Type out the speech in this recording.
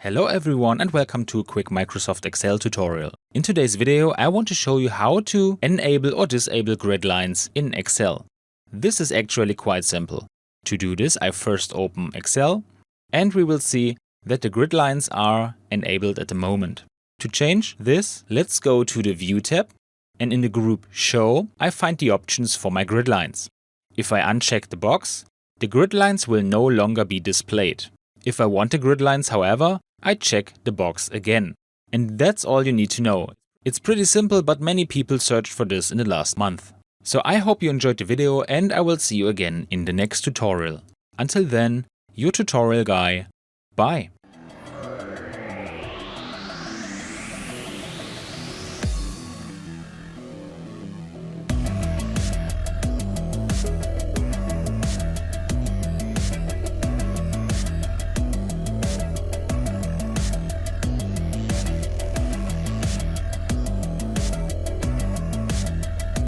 Hello everyone and welcome to a quick Microsoft Excel tutorial. In today's video I want to show you how to enable or disable grid lines in Excel. This is actually quite simple. To do this I first open Excel and we will see that the grid lines are enabled at the moment. To change this, let's go to the View tab and in the group Show I find the options for my grid lines. If I uncheck the box, the grid lines will no longer be displayed. If I want the grid lines, however, I check the box again. And that's all you need to know. It's pretty simple, but many people searched for this in the last month. So I hope you enjoyed the video and I will see you again in the next tutorial. Until then, your tutorial guy. Bye.